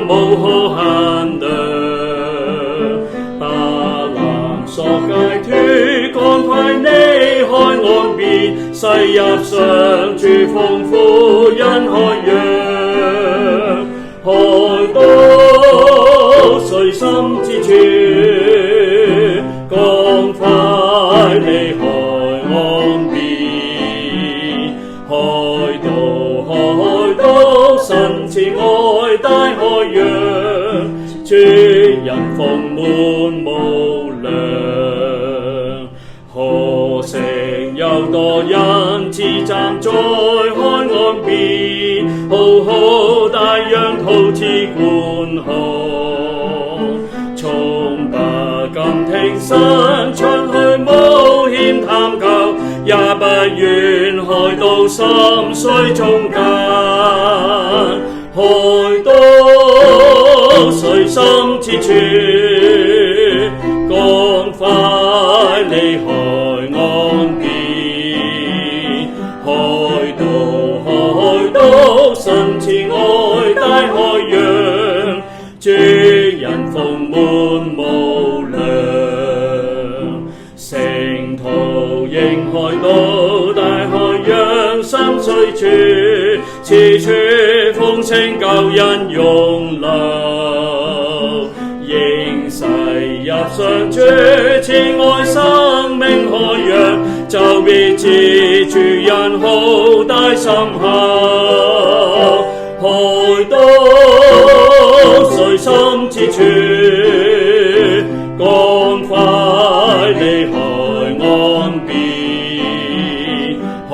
無可限量。巴蘭索解脫，趕快離開岸邊，駛入上主豐富恩海洋，海島水深之處，趕快離開岸邊。海島神慈愛大海洋，主恩豐滿無量。何城有多人似站在海岸邊，浩浩大洋陶瓷觀看，從不敢挺身出去冒險探究，也不願海島深水中間。海島水深之處，趕快離開岸邊。海島神慈愛大海洋，主恩豐滿無量。聖徒迎海島大海洋深水處，此處豐盛救恩湧流，應駛入上主慈愛生命海洋，就必知主恩浩大深厚。海島水深之處，趕快離開岸邊。海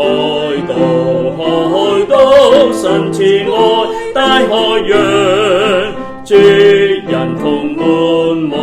島神慈愛大海洋，主恩豐滿無